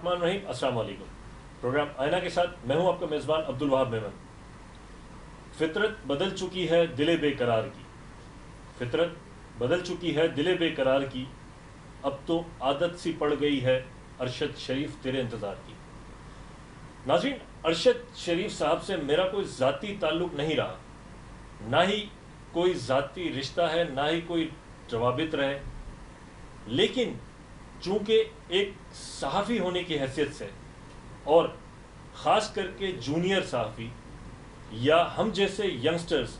बिस्मिल्लाहिर्रहमानिर्रहीम, अस्सलाम वालेकुम। प्रोग्राम आईना के साथ मैं हूं आपका मेज़बान अब्दुल वहाब मेमन। फितरत बदल चुकी है दिले बेकरार की, फितरत बदल चुकी है दिले बेकरार की, अब तो आदत सी पड़ गई है अरशद शरीफ तेरे इंतज़ार की। नाज़रीन, अरशद शरीफ साहब से मेरा कोई ज़ाती ताल्लुक़ नहीं रहा, ना ही कोई ज़ाती रिश्ता है, ना ही कोई रवाबित रहे, लेकिन चूँकि एक सहाफ़ी होने की हैसियत से और ख़ास करके जूनियर सहाफ़ी या हम जैसे यंगस्टर्स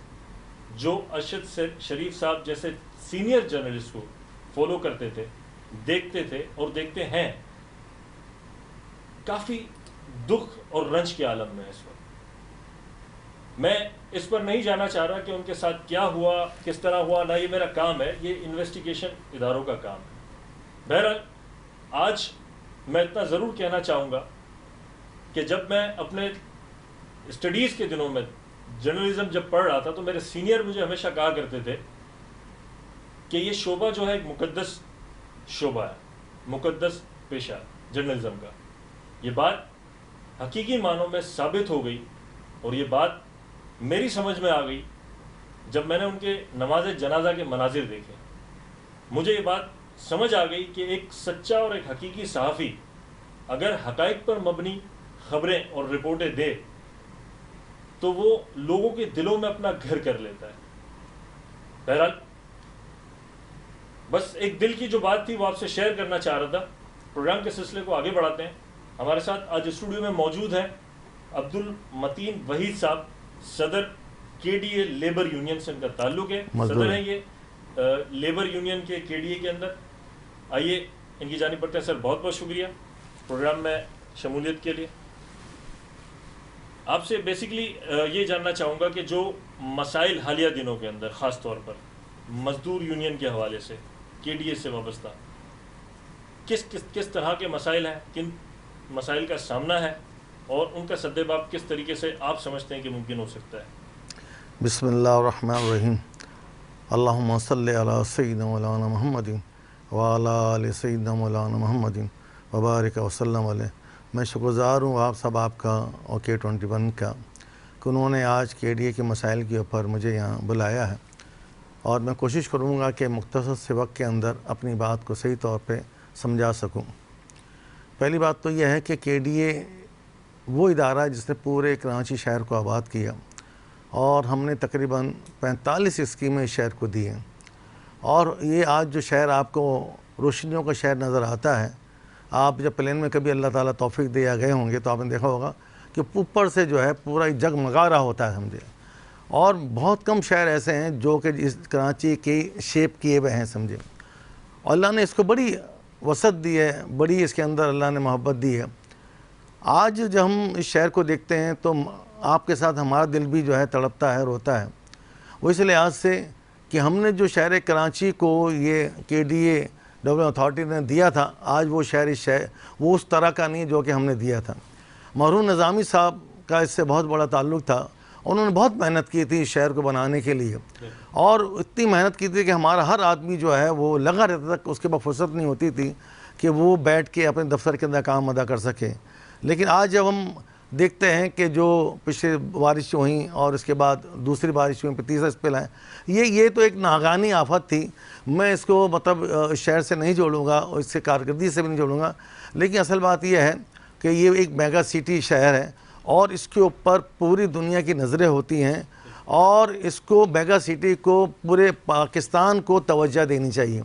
जो अरशद शरीफ साहब जैसे सीनियर जर्नलिस्ट को फॉलो करते थे, देखते थे और देखते हैं, काफ़ी दुख और रंज के आलम में इस वक्त। मैं इस पर नहीं जाना चाह रहा कि उनके साथ क्या हुआ, किस तरह हुआ, ना ये मेरा काम है, ये इन्वेस्टिगेशन इदारों का काम है। बहरहाल आज मैं इतना ज़रूर कहना चाहूँगा कि जब मैं अपने स्टडीज़ के दिनों में जर्नलिज़्म जब पढ़ रहा था तो मेरे सीनियर मुझे हमेशा कहा करते थे कि ये शोबा जो है एक मुक़द्दस शोबा है, मुक़द्दस पेशा जर्नलिज़्म का। ये बात हकीकी मानों में साबित हो गई और ये बात मेरी समझ में आ गई जब मैंने उनके नमाज जनाजा के मनाजिर देखे। मुझे ये बात समझ आ गई कि एक सच्चा और एक हकीकी सहाफ़ी अगर हक़ाइक़ पर मबनी ख़बरें और रिपोर्टें दे तो वो लोगों के दिलों में अपना घर कर लेता है। बहरहाल बस एक दिल की जो बात थी वो आपसे शेयर करना चाह रहा था। प्रोग्राम के सिलसिले को आगे बढ़ाते हैं। हमारे साथ आज स्टूडियो में मौजूद हैं अब्दुल मतीन वहीद साहब, सदर KDA लेबर यूनियन से इनका ताल्लुक़ है, सदर हैं ये लेबर यूनियन के KDA के अंदर। आइए इनकी जानिब बढ़ते हैं। सर, बहुत बहुत शुक्रिया प्रोग्राम में शमूलियत के लिए। आपसे बेसिकली ये जानना चाहूँगा कि जो मसाइल हालिया दिनों के अंदर ख़ास तौर पर मज़दूर यूनियन के हवाले से KDA से वाबस्ता किस तरह के मसाइल हैं, किन मसाइल का सामना है और उनका सद्देबाब किस तरीके से आप समझते हैं कि मुमकिन हो सकता है? बिस्मिल्लाहिर्रहमानिर्रहीम। अल्लाहुम्मा सल्लि अला सय्यिदिना मौलाना मुहम्मदिन व अला आलि सय्यिदिना मौलाना मुहम्मदिन व बारिक वसल्लम अलैहि। मैं शुक्रगुज़ार हूँ आप सब आपका और K21 का कि उन्होंने आज KDA के मसाइल के ऊपर मुझे यहाँ बुलाया है और मैं कोशिश करूँगा कि मुख्तसर से वक्त के अंदर अपनी बात को सही तौर पे समझा सकूँ। पहली बात तो यह है कि KDA वो इदारा है जिसने पूरे कराची शहर को आबाद किया और हमने तकरीबन 45 स्कीमें इस शहर को दी हैं। और ये आज जो शहर आपको रोशनियों का शहर नज़र आता है, आप जब प्लेन में कभी अल्लाह ताला तौफीक दिया गए होंगे तो आपने देखा होगा कि ऊपर से जो है पूरा जगमगा रहा होता है, समझे। और बहुत कम शहर ऐसे हैं जो कि इस कराची की शेप किए हुए हैं, समझे। और अल्लाह ने इसको बड़ी वसत दी है, बड़ी इसके अंदर अल्लाह ने मोहब्बत दी है। आज जब हम इस शहर को देखते हैं तो आपके साथ हमारा दिल भी जो है तड़पता है, रोता है। वो इस लिहाज से कि हमने जो शहर कराची को ये KDA डेवलपमेंट अथॉरिटी ने दिया था, आज वो शहर वो उस तरह का नहीं जो कि हमने दिया था। मरहूम निज़ामी साहब का इससे बहुत बड़ा ताल्लुक़ था। उन्होंने बहुत मेहनत की थी इस शहर को बनाने के लिए और इतनी मेहनत की थी कि हमारा हर आदमी जो है वो लगा रहता था, उसके बाद फुर्सत नहीं होती थी कि वो बैठ के अपने दफ्तर के अंदर काम अदा कर सके। लेकिन आज जब हम देखते हैं कि जो पिछले बारिश हुई और इसके बाद दूसरी बारिश हुई, तीसरा स्पेल है, ये तो एक नागानी आफत थी। मैं इसको मतलब शहर से नहीं जोड़ूंगा और इससे कारकर्दगी से भी नहीं जोड़ूंगा, लेकिन असल बात यह है कि ये एक मेगा सिटी शहर है और इसके ऊपर पूरी दुनिया की नज़रें होती हैं और इसको मेगा सिटी को पूरे पाकिस्तान को तवज्जो देनी चाहिए।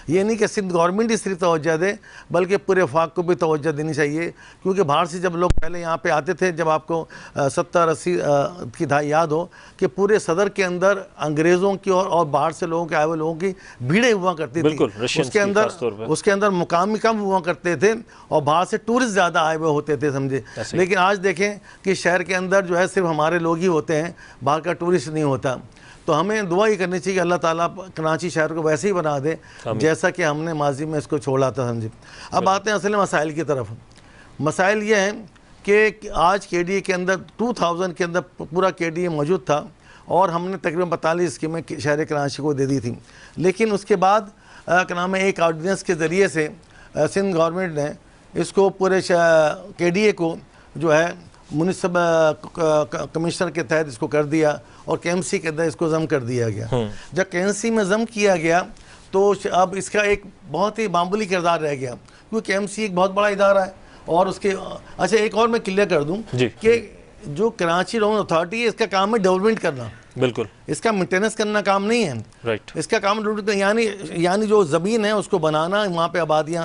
ये नहीं कि सिंध गवर्नमेंट ही सिर्फ तवज्जो दे, बल्कि पूरे वफाक को भी तवज्जो देनी चाहिए। क्योंकि बाहर से जब लोग पहले यहाँ पे आते थे, जब आपको 70-80 की दहाई याद हो कि पूरे सदर के अंदर अंग्रेज़ों की और बाहर से लोगों के आए हुए लोगों की भीड़ें हुआ करती थी। उसके अंदर मुकामी कम हुआ करते थे और बाहर से टूरिस्ट ज़्यादा आए हुए होते थे, समझे। लेकिन आज देखें कि शहर के अंदर जो है सिर्फ हमारे लोग ही होते हैं, बाहर का टूरिस्ट नहीं होता। तो हमें दुआ ही करनी चाहिए कि अल्लाह ताला कराची शहर को वैसे ही बना दे जैसा कि हमने माजी में इसको छोड़ा था, समझे। अब आते हैं असल मसाइल की तरफ। मसाइल ये हैं कि आज KDA के अंदर 2000 के अंदर पूरा KDA मौजूद था और हमने तकरीबन 45 स्कीमें शहर कराची को दे दी थी। लेकिन उसके बाद क्या नाम है, एक ऑर्डिनेंस के ज़रिए से सिंध गवर्नमेंट ने इसको पूरे KDA को जो है म्युनिसिपल कमिश्नर के तहत इसको कर दिया और KMC के तहत इसको जम कर दिया गया। जब KMC में जम किया गया तो अब इसका एक बहुत ही मामूली किरदार रह गया, क्योंकि KMC एक बहुत बड़ा इदारा है। और उसके अच्छा एक और मैं क्लियर कर दूं कि जो कराची टाउन अथॉरिटी है इसका काम है डेवलपमेंट करना, बिल्कुल, इसका मेंटेनेंस करना काम नहीं है। राइट। इसका काम यानी जो ज़मीन है उसको बनाना, वहाँ पे आबादियाँ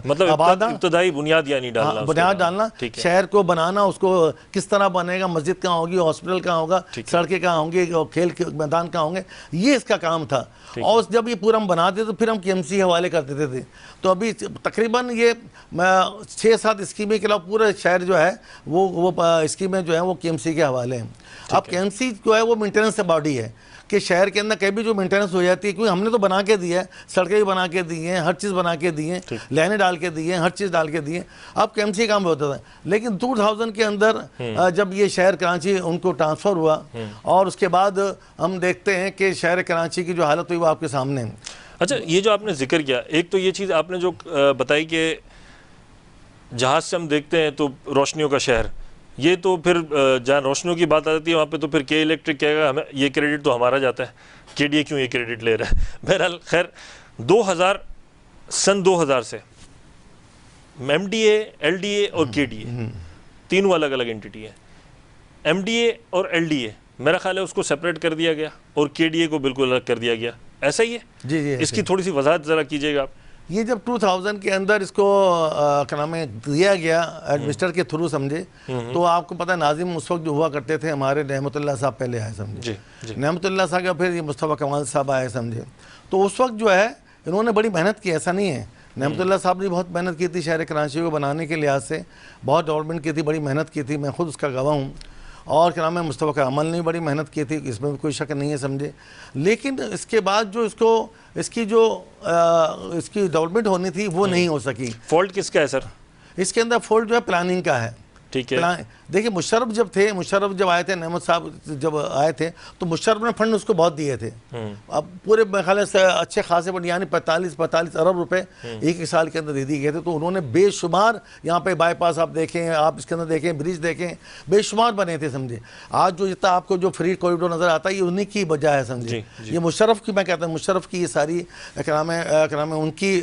मतलब इब्तदाई बुनियाद यानी डालना, बुनियाद डालना, शहर को बनाना, उसको किस तरह बनेगा, मस्जिद कहाँ होगी, हॉस्पिटल कहाँ होगा, सड़कें कहाँ होंगी, खेल के मैदान कहाँ होंगे, ये इसका काम था। और जब ये पूरा हम बनाते तो फिर हम KMC हवाले कर देते थे। तो अभी तकरीबन ये 6-7 स्कीमें के अलावा पूरा शहर जो है वो स्कीमें जो है वो KMC के हवाले हैं। अब KMC जो है वो मेंटेनेंस बॉडी है कि शहर के अंदर कहीं भी जो मेंटेनेंस हो जाती है, क्योंकि हमने तो बना के दिया है, सड़कें भी बना के दी हैं, हर चीज़ बना के दी हैं, लाइनें डाल के दी हैं, हर चीज़ डाल के दी हैं। अब KMC काम होता था, लेकिन 2000 के अंदर जब ये शहर कराची उनको ट्रांसफ़र हुआ और उसके बाद हम देखते हैं कि शहर कराची की जो हालत हुई वो आपके सामने है। अच्छा, ये जो आपने जिक्र किया, एक तो ये चीज़ आपने जो बताई कि जहाज़ से हम देखते हैं तो रोशनियों का शहर, ये तो फिर जहाँ रोशनियों की बात आ जाती है वहाँ पे तो फिर K इलेक्ट्रिक कहेगा हमें ये क्रेडिट तो हमारा जाता है, KDA क्यों ये क्रेडिट ले रहा है। बहरहाल खैर, 2000 से MDA, LDA और KDA तीनों अलग अलग एंटिटी है। MDA और LDA मेरा ख्याल है उसको सेपरेट कर दिया गया और KDA को बिल्कुल अलग कर दिया गया, ऐसा ही है? जी, इसकी थोड़ी सी वजाहत ज़रा कीजिएगा आप। ये जब 2000 के अंदर इसको क्या नाम है दिया गया एडमिनिस्टर के थ्रू समझे, तो आपको पता है नाजिम उस वक्त जो हुआ करते थे हमारे नेमतुल्लाह साहब पहले आए समझे, नेमतुल्लाह साहब का फिर ये मुस्तफ़ा कमाल साहब आए समझे। तो उस वक्त जो है इन्होंने बड़ी मेहनत की, ऐसा नहीं है, नेमतुल्लाह साहब ने बहुत मेहनत की थी शहर कराची को बनाने के लिहाज से, बहुत डेवलपमेंट की थी, बड़ी मेहनत की थी, मैं खुद उसका गवाह हूँ। और क्या नाम है मुस्तफ़ा कमाल ने बड़ी मेहनत की थी, इसमें भी कोई शक नहीं है समझे। लेकिन इसके बाद जो इसकी डेवलपमेंट होनी थी वो नहीं हो सकी। फॉल्ट किसका है सर? इसके अंदर फॉल्ट जो है प्लानिंग का है। ठीक है, देखिए मुशर्रफ जब आए थे, नेमत साहब जब आए थे तो मुशर्रफ ने फंड उसको बहुत दिए थे। अब पूरे ख्याल से अच्छे खासे फंड यानी 45 अरब रुपए एक साल के अंदर दे दिए गए थे। तो उन्होंने बेशुमार यहाँ पे बाईपास आप देखें, आप इसके अंदर देखें, ब्रिज देखें, बेशुमार बने थे समझे। आज जो जितना आपको जो फ्री कॉरिडोर नज़र आता है ये उन्हीं की वजह है समझे। ये मुशर्रफ की, मैं कहता हूँ मुशर्रफ की ये सारी क्या नाम है उनकी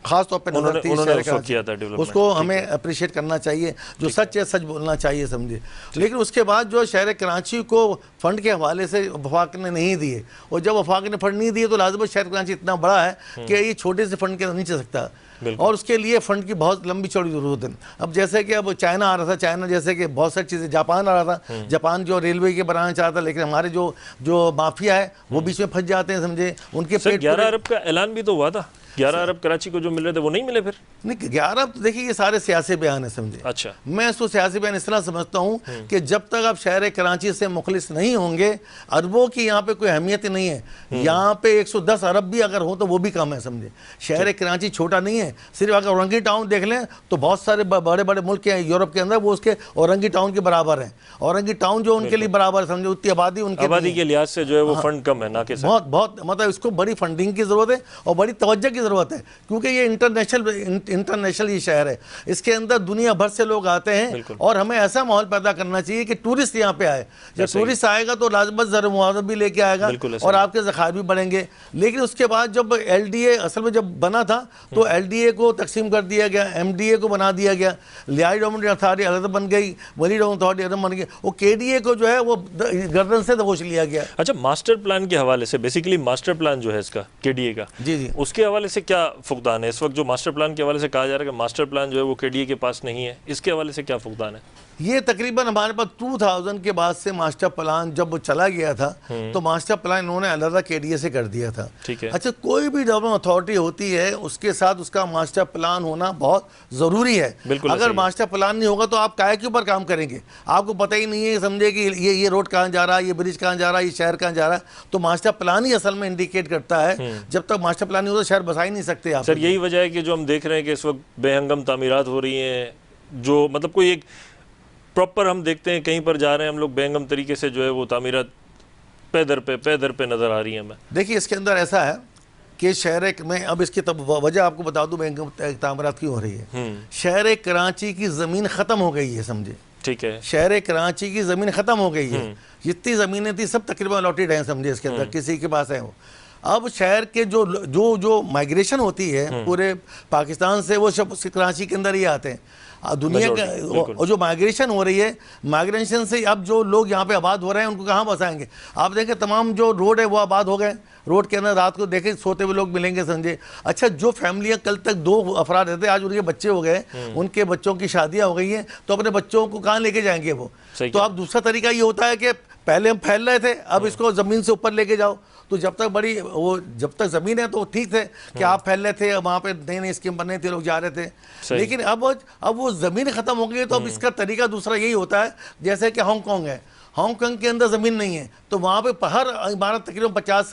ख़ास तौर पर नजर थी, उसको हमें अप्रिशिएट करना चाहिए, जो सच है सच बोलना चाहिए समझे। लेकिन उसके बाद जो शहर कराची को फंड के हवाले से वफाक ने नहीं दिए, और जब वफाक ने फंड नहीं दिए तो लाजमी शहर कराची इतना बड़ा है कि ये छोटे से फंड के अंदर नहीं चल सकता, और उसके लिए फंड की बहुत लंबी चौड़ी ज़रूरत है। अब जैसे कि अब चाइना आ रहा था, चाइना जैसे कि बहुत सारी चीज़ें, जापान आ रहा था, जापान जो रेलवे के बनाना चाहता, लेकिन हमारे जो माफिया है वो बीच में फंस जाते हैं समझे। उनके 11 अरब का ऐलान भी तो हुआ था, 11 अरब कराची को जो मिल रहे थे वो नहीं मिले फिर? नहीं, 11 अरब तो देखिए ये सारे सियासी बयान है समझे। अच्छा, मैं इसको सियासी बयान इस तरह समझता हूँ कि जब तक आप शहर कराची से मुखलिस नहीं होंगे, अरबों की यहाँ पे कोई अहमियत नहीं है। यहाँ पे 110 अरब भी अगर हो तो वो भी कम है समझे। शहर कराची छोटा नहीं है, सिर्फ अगर औरंगी टाउन देख लें तो बहुत सारे बड़े बड़े मुल्क हैं यूरोप के अंदर, वो उसके औरंगी टाउन के बराबर है। औरंगी टाउन जो उनके लिए बराबर समझे, उतनी आबादी उनकी आबादी के लिहाज से जो है वो फंड कम है ना, के बहुत मतलब इसको बड़ी फंडिंग की ज़रूरत है और बड़ी तवज्जो की ज़रूरत है, क्योंकि ये इंटरनेशनल ये शहर है, इसके अंदर दुनिया भर से लोग आते हैं और हमें ऐसा माहौल पैदा करना चाहिए कि टूरिस्ट यहाँ पे आए। जब टूरिस्ट आएगा तो लाजमत ज़र मुआवजा भी लेके आएगा और आपके ज़खायर भी बढ़ेंगे। लेकिन उसके बाद जब LDA असल में जब बना था तो LDA को तकसीम कर दिया गया, MDA को बना दिया गया, लिहाई डेवलपमेंट अथॉरिटी अलग बन गई, वली डेवलपमेंट अथॉरिटी अलग बन गई, और KDA को जो है वो गर्दन से दबोच लिया गया। अच्छा, मास्टर प्लान के हवाले से, बेसिकली मास्टर प्लान जो है इसका KDA का, जी, उसके हवाले से क्या फुकदान है इस वक्त? जो मास्टर प्लान के हवाले से कहा जा रहा है कि मास्टर प्लान जो है वो KDA के पास नहीं है, इसके हवाले से क्या फुकदान है? ये तकरीबन हमारे पास 2000 के बाद से मास्टर प्लान जब वो चला गया था तो मास्टर प्लान इन्होंने अलग KDA से कर दिया था। ठीक है। अच्छा, कोई भी डेवलपमेंट अथॉरिटी होती है उसके साथ उसका मास्टर प्लान होना बहुत ज़रूरी है। अगर मास्टर प्लान नहीं होगा तो आप काहे के ऊपर काम करेंगे? आपको पता ही नहीं है समझे कि ये रोड कहाँ जा रहा है, ये ब्रिज कहाँ जा रहा है, ये शहर कहाँ जा रहा है, तो मास्टर प्लान ही असल में इंडिकेट करता है। जब तक मास्टर प्लान नहीं होता शहर बसा ही नहीं सकते आप। सर, यही वजह है कि जो हम देख रहे हैं कि इस वक्त बेहंगम तामीरात हो रही हैं, जो मतलब कोई एक प्रॉपर हम देखते हैं कहीं पर जा रहे हैं हम लोग, बेहंगम तरीके से जो है वो तामीरात पैदर पे नज़र आ रही है हमें। देखिए इसके अंदर ऐसा है कि शहर में, अब इसकी तब वजह आपको बता दूं बैंक तामीरात क्यों हो रही है। शहर कराची की ज़मीन ख़त्म हो गई है, समझे, ठीक है, शहर कराची की ज़मीन ख़त्म हो गई है। जितनी ज़मीनें थी सब तकरीबन अलॉटेड हैं, समझे, इसके अंदर किसी के पास है वो। अब शहर के जो जो जो माइग्रेशन होती है पूरे पाकिस्तान से, वो सब कराची के अंदर ही आते हैं। दुनिया का और जो माइग्रेशन हो रही है, माइग्रेशन से अब जो लोग यहाँ पे आबाद हो रहे हैं उनको कहाँ बसाएंगे। आप देखें तमाम जो रोड है वो आबाद हो गए, रोड के अंदर रात को देखें सोते हुए लोग मिलेंगे, समझे। अच्छा, जो फैमिलियाँ कल तक 2 अफराद रहते, आज उनके बच्चे हो गए, उनके बच्चों की शादियाँ हो गई हैं, तो अपने बच्चों को कहाँ लेके जाएंगे वो। तो अब दूसरा तरीका ये होता है कि पहले हम फैल रहे थे, अब इसको ज़मीन से ऊपर लेके जाओ। तो जब तक बड़ी वो जब तक ज़मीन है तो ठीक थे कि आप फैल रहे थे, वहाँ पे नई नई स्कीम बन रही थी, लोग जा रहे थे। लेकिन अब वो ज़मीन ख़त्म हो गई, तो अब इसका तरीका दूसरा यही होता है, जैसे कि हांगकॉन्ग है, हांगकॉन्ग के अंदर ज़मीन नहीं है, तो वहाँ पे हर इमारत तकरीबन 50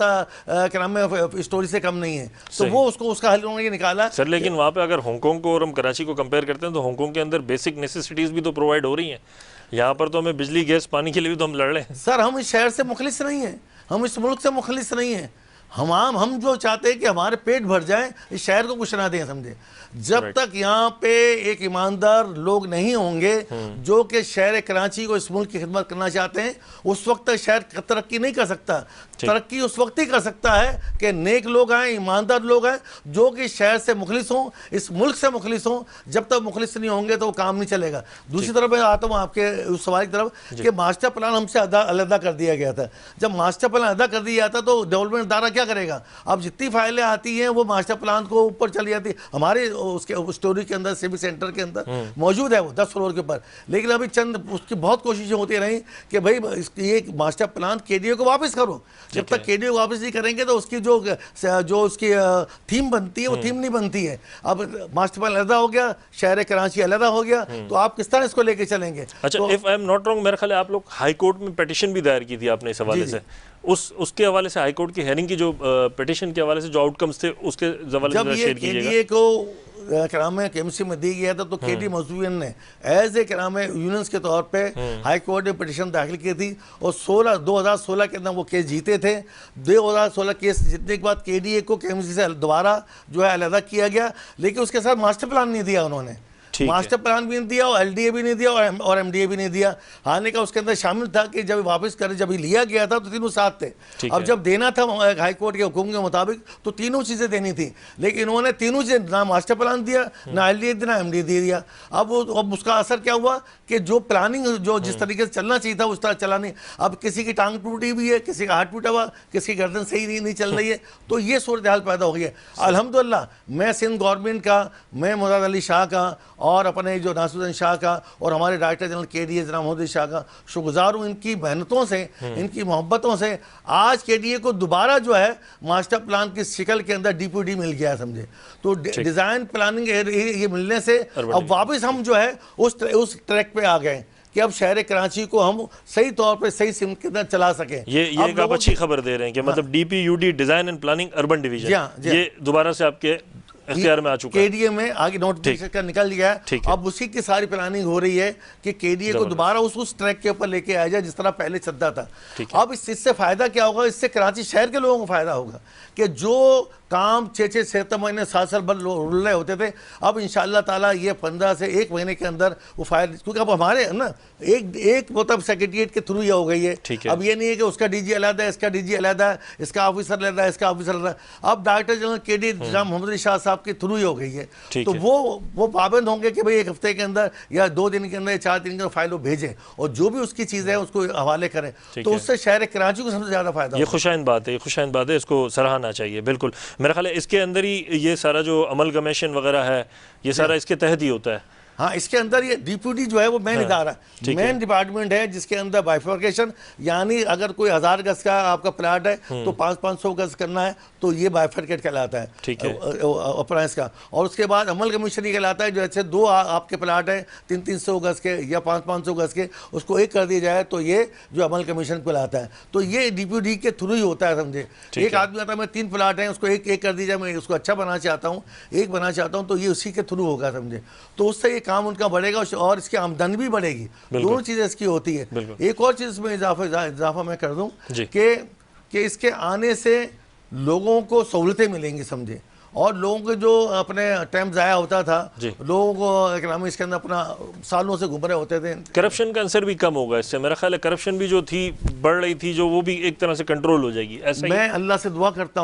ग्राम में स्टोरी से कम नहीं है, तो वो उसका हल उन्होंने निकाला। सर लेकिन वहाँ पे अगर हांगकॉन्ग को और हम कराची को कंपेयर करते हैं तो हांगकॉन्ग के अंदर बेसिक नेसेसिटीज़ भी तो प्रोवाइड हो रही हैं। यहाँ पर तो हमें बिजली, गैस, पानी के लिए भी तो हम लड़ रहे हैं। सर हम इस शहर से मुखलिस नहीं हैं, हम इस मुल्क से मुखलिस नहीं हैं। हम जो चाहते हैं कि हमारे पेट भर जाए, इस शहर को कुछ ना दें, समझे। जब तक यहाँ पे एक ईमानदार लोग नहीं होंगे जो कि शहर कराची को, इस मुल्क की खिदमत करना चाहते हैं, उस वक्त तक शहर तरक्की नहीं कर सकता। तरक्की उस वक्त ही कर सकता है कि नेक लोग आए, ईमानदार लोग आए, जो कि शहर से मुखलिस हों, इस मुल्क से मुखलिस हों। जब तक मुखलिस नहीं होंगे तो वो काम नहीं चलेगा। दूसरी तरफ मैं आता हूँ आपके उस सवाल की तरफ कि मास्टर प्लान हमसे अलग कर दिया गया था। जब मास्टर प्लान अलग कर दिया जाता तो डेवलपमेंट इदारा क्या करेगा। अब जितनी फाइलें आती हैं वो मास्टर प्लान को ऊपर चली जाती। हमारे उसके स्टोरी के अंदर, सिविक सेंटर के अंदर मौजूद है वो 10 फ्लोर के ऊपर, लेकिन अभी चंद उसकी बहुत कोशिशें होती रही कि भाई ये मास्टर प्लान केडीए को वापस करो। जब तक केडीए को वापस नहीं करेंगे तो उसकी जो उसकी थीम बनती है वो थीम नहीं बनती है। अब मास्टर प्लान अलग हो गया, शहर कराची अलग हो गया, तो आप किस तरह इसको लेके चलेंगे। अच्छा, तो, if I am not wrong, मेरे ख्याल है आप लोग हाई कोर्ट में पिटीशन भी दायर की थी आपने इस हवाले से। उसके हवाले से हाई कोर्ट की हेयरिंग की जो पिटीशन के हवाले से जो आउटकम्स थे उसके हवाले से शेयर कीजिएगा। केडीए को कराम केएमसी में दी गया था, तो केडी मजदूरियन ने एज ए कराम यूनियंस के तौर पे हाई कोर्ट में पिटीशन दाखिल की थी, और 2016 के अंदर वो केस जीते थे। 2016 केस जीतने के बाद केडीए को केएमसी से दोबारा जो है अलग किया गया, लेकिन उसके साथ मास्टर प्लान नहीं दिया उन्होंने। मास्टर प्लान भी नहीं दिया और एलडीए भी नहीं दिया और एमडीए भी नहीं दिया। हालांकि उसके अंदर शामिल था कि जब वापस करे, जब लिया गया था तो तीनों साथ थे। अब जब देना था हाई कोर्ट के हुक्म के मुताबिक तो तीनों चीज़ें देनी थी, लेकिन उन्होंने तीनों चीज़ें, ना मास्टर प्लान दिया, ना एलडीए दिया, ना एमडीए दिया। अब उसका असर क्या हुआ कि जो प्लानिंग जो जिस तरीके से चलना चाहिए था उस तरह चला नहीं। अब किसी की टांग टूटी हुई है, किसी का हाथ टूटा हुआ, किसी की गर्दन सही नहीं चल रही है, तो ये सूरत हाल पैदा हो गई है। अल्हम्दुलिल्लाह मैं सिंध गवर्नमेंट का, मैं मुराद अली शाह का और अपने जो नासरुद्दीन शाह का और हमारे डायरेक्टर जनरल केडीए जनाब मोहम्मद शाह का शुक्रगुजार हूँ। इनकी मेहनतों से, इनकी मोहब्बतों से आज केडीए को दोबारा जो है मास्टर प्लान की शिकल के अंदर डीपीडी मिल गया, समझे। तो डिज़ाइन प्लानिंग ये मिलने से अब वापस हम जो है उस ट्रैक पे आ गए कि अब शहर कराची को हम सही तौर पे सही सिम के अंदर चला सकें। ये आप अच्छी खबर दे रहे हैं कि मतलब D P U D, design and planning urban division, ये दोबारा से आपके इख्तियार में आ चुका है। केडीए में आगे नोटिफिकेशन का निकल गया है, अब उसी की सारी प्लानिंग हो रही है कि केडीए को दोबारा उस ट्रैक के ऊपर लेके आया जाए जिस तरह पहले चलता था। अब इससे फायदा क्या होगा, इससे कराची शहर के लोगों को फायदा होगा कि जो काम 6-6, 7 महीने, 7 साल भर रुल रहे होते थे, अब इंशाअल्लाह ताला ये 15 से 1 महीने के अंदर वो फायदा, क्योंकि अब हमारे ना एक मतलब सेक्रेटरिएट के थ्रू ये हो गई है। अब ये नहीं है कि उसका डीजी अलग है, इसका डीजी अलग है, इसका ऑफिसर अलग है, इसका ऑफिसर अलग है। अब डायरेक्टर जनरल केडी जनाब मोहम्मद शाह साहब के थ्रू ही हो गई है। तो वो पाबंद होंगे कि भाई 1 हफ्ते के अंदर या 2 दिन के अंदर या 4 दिन के अंदर फाइल भेजें और जो भी उसकी चीज़ है उसको हवाले करें, तो उससे शहर कराची को सबसे ज़्यादा फायदा। ये खुशाइन बात है, खुशाइन बात है, इसको सराहना चाहिए। बिल्कुल, मेरा ख्याल है इसके अंदर ही ये सारा जो अमलगमेशन वगैरह है ये सारा इसके तहत ही होता है। हाँ, इसके अंदर ये डीपीडी जो है वो मेन इदारा, मेन डिपार्टमेंट है जिसके अंदर बाइफर्केशन, यानी अगर कोई 1000 गज का आपका प्लाट है तो 500-500 गज करना है तो ये बाइफर्केट कहलाता है, ठीक है, अपराइस का। और उसके बाद अमल कमीशन ही कहलाता है, जो ऐसे 2 आपके प्लाट है 300-300 गज के या 500-500 गज के, उसको एक कर दिया जाए तो ये जो अमल कमीशन कहलाता है। तो ये डीपीडी के थ्रू ही होता है, समझे। एक आदमी आता है, मैं 3 प्लाट हैं, उसको एक कर दीजिए, मैं उसको अच्छा बनाना चाहता हूँ, एक बनाना चाहता हूँ, तो ये उसी के थ्रू होगा, समझे। तो उससे ये काम उनका बढ़ेगा और इसकी आमदनी भी बढ़ेगी, दोनों चीज़ें इसकी होती है। एक और चीज़ में इजाफा मैं कर दूं कि इसके आने से लोगों को सहूलतें मिलेंगी समझे, और लोगों के जो अपने टाइम ज़ाया होता था, लोगों को इकनॉमी इसके अंदर अपना सालों से घूम रहे होते थे। करप्शन का अंसर भी कम होगा इससे, मेरा ख्याल है करप्शन भी जो थी बढ़ रही थी जो, वो भी एक तरह से कंट्रोल हो जाएगी। ऐसा मैं अल्लाह से दुआ करता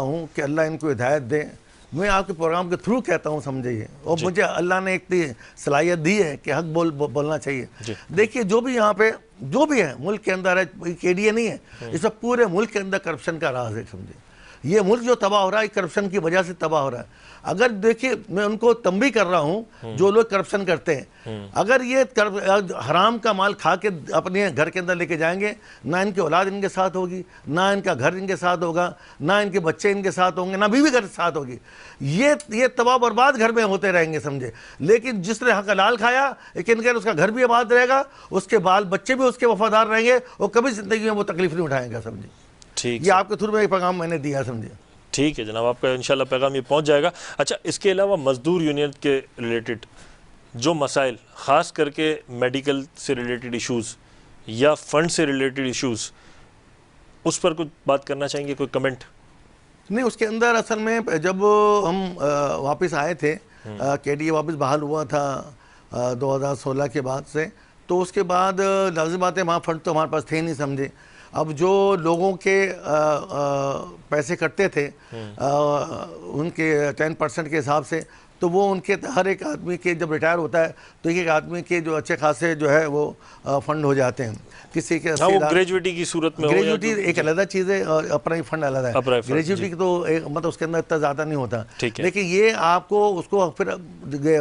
हूँ कि अल्लाह इनको हिदायत दे। मैं आपके प्रोग्राम के थ्रू कहता हूँ समझिए, और मुझे अल्लाह ने एक सलाहियत दी है कि हक बोलना चाहिए। देखिए जो भी यहाँ पे जो भी है मुल्क के अंदर है, KDA नहीं है, इस वक्त पूरे मुल्क के अंदर करप्शन का राज है समझे। ये मुल्क जो तबाह हो रहा है करप्शन की वजह से तबाह हो रहा है। अगर देखिए मैं उनको तंबी कर रहा हूँ जो लोग करप्शन करते हैं, अगर ये हराम का माल खा के अपने घर के अंदर लेके जाएंगे, ना इनकी औलाद इनके साथ होगी, ना इनका घर इनके साथ होगा, ना इनके बच्चे इनके साथ होंगे, ना बीवी घर साथ होगी। ये तबाह बर्बाद घर में होते रहेंगे समझे। लेकिन जिसने हक हलाल खाया, लेकिन अगर उसका घर भी आबाद रहेगा, उसके बाल बच्चे भी उसके वफादार रहेंगे, और कभी जिंदगी में वो तकलीफ नहीं उठाएंगे समझे। ठीक, ये आपके थ्रू में एक पैगाम मैंने दिया समझे। ठीक है जनाब, आपका इंशाल्लाह पैगाम ये पहुंच जाएगा। अच्छा, इसके अलावा मजदूर यूनियन के रिलेटेड जो मसाइल, ख़ास करके मेडिकल से रिलेटेड इश्यूज़ या फंड से रिलेटेड इश्यूज़, उस पर कुछ बात करना चाहेंगे, कोई कमेंट? नहीं, उसके अंदर असल में जब हम वापस आए थे, KDA वापस बहाल हुआ था 2016 के बाद से, तो उसके बाद लाज़िम बात है वहाँ फंड तो हमारे पास थे नहीं समझे। अब जो लोगों के पैसे कटते थे उनके 10% के हिसाब से, तो वो उनके हर एक आदमी के जब रिटायर होता है तो एक आदमी के जो अच्छे खासे जो है वो फंड हो जाते हैं। किसी के वो ग्रेजुएटी की सूरत में, ग्रेजुएटी एक अलग चीज़ है और अपना ही फंड अलग है। ग्रेजुएटी की तो मतलब उसके अंदर इतना ज़्यादा नहीं होता, लेकिन ये आपको उसको फिर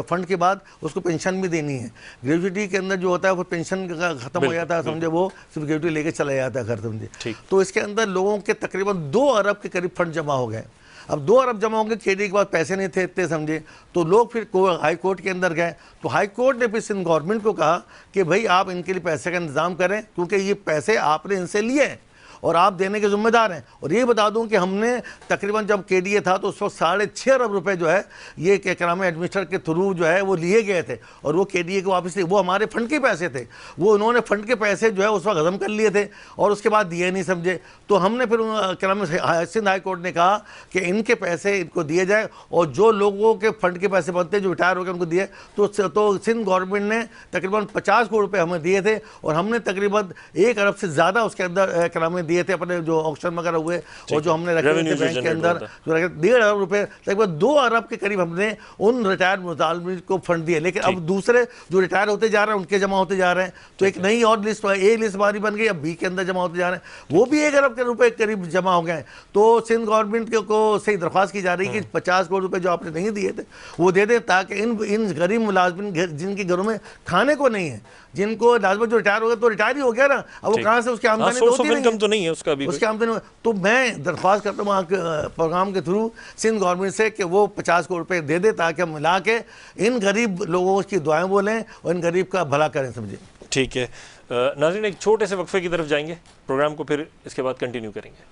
फंड के बाद उसको पेंशन भी देनी है। ग्रेजुएटी के अंदर जो होता है वो पेंशन खत्म हो जाता है समझे, वो सिर्फ ग्रेजुएटी लेके चला जाता है घर समझे। तो इसके अंदर लोगों के तकरीबन 2 अरब के करीब फंड जमा हो गए। अब 2 अरब जमा होंगे, KDA के पास पैसे नहीं थे इतने समझे, तो लोग फिर हाई कोर्ट के अंदर गए। तो हाई कोर्ट ने फिर सिंध गवर्नमेंट को कहा कि भाई आप इनके लिए पैसे का इंतजाम करें, क्योंकि ये पैसे आपने इनसे लिए हैं और आप देने के जिम्मेदार हैं। और ये बता दूं कि हमने तकरीबन जब KDA था तो उस वक्त 6.5 अरब रुपए जो है ये इकराम एडमिनिस्ट्रेटर के थ्रू जो है वो लिए गए थे, और वो KDA को वापस, वो हमारे फंड के पैसे थे, वो उन्होंने फंड के पैसे जो है उस वक्त हजम कर लिए थे और उसके बाद दिए नहीं समझे। तो हमने फिर सिंध हाई कोर्ट ने कहा कि इनके पैसे इनको दिए जाए, और जो लोगों के फंड के पैसे बनते हैं जो रिटायर हो गए उनको दिए। तो सिंध गवर्नमेंट ने तकरीबन 50 करोड़ रुपये हमें दिए थे, और हमने तकरीबन 1 अरब से ज़्यादा उसके अंदर इकराम दिए थे अपने जो ऑक्शन वगैरह हुए, और जो हमने रखे थे बैंक के अंदर जो रखे 1.5 अरब रुपए, तकरीबन 2 अरब के करीब हमने उन रिटायर्ड मुतालिबीन को फंड दिए। लेकिन अब दूसरे जो रिटायर होते जा रहे हैं उनके जमा होते जा रहे हैं, तो एक नई और लिस्ट, A लिस्ट हमारी बन गई, अब B के अंदर जमा होते जा रहे हैं, वो भी 1 अरब के रुपए करीब जमा हो गए। तो सिंध गवर्नमेंट को सही दरख्वास्त की जा रही है कि 50 करोड़ रुपए जो आपने नहीं दिए थे वो दे दें, ताकि इन गरीब मुलाजिमिन जिनके घरों में खाने को नहीं है, जिनको लाजमत जो रिटायर हो गया तो रिटायर ही हो गया ना, अब वो कहाँ से उसकी आमदनी तो नहीं है उसका भी उसकी आमदनी। तो मैं दरख्वास्त करता हूँ प्रोग्राम के थ्रू सिंध गवर्नमेंट से कि वो 50 करोड़ रुपये दे दे, ताकि हम मिला के इन गरीब लोगों की दुआएं बोलें और इन गरीब का भला करें समझे। ठीक है नाज़रीन, एक छोटे से वक्फे की तरफ जाएंगे, प्रोग्राम को फिर इसके बाद कंटिन्यू करेंगे।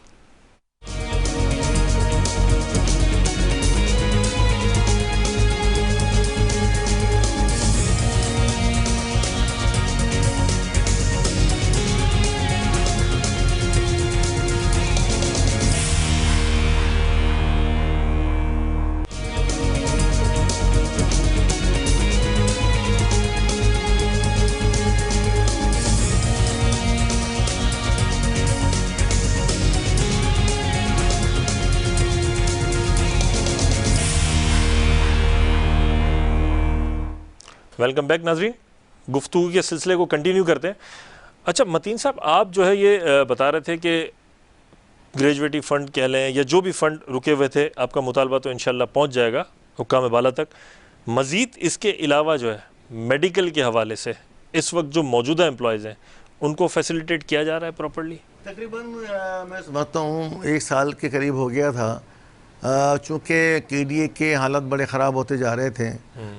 वेलकम बैक नाज़रीन, गुफ्तगू के सिलसिले को कंटिन्यू करते हैं। अच्छा मतीन साहब, आप जो है ये बता रहे थे कि ग्रेजुएटी फ़ंड कह लें या जो भी फ़ंड रुके हुए थे, आपका मुतालबा तो इंशाल्लाह पहुंच जाएगा हुक्काम बाला तक। मज़ीद इसके अलावा जो है मेडिकल के हवाले से इस वक्त जो मौजूदा एम्प्लॉयज़ हैं उनको फैसिलिटेट किया जा रहा है प्रॉपर्ली? तकरीबन मैं समझता हूँ 1 साल के करीब हो गया था, चूँकि KDA के हालत बड़े ख़राब होते जा रहे थे,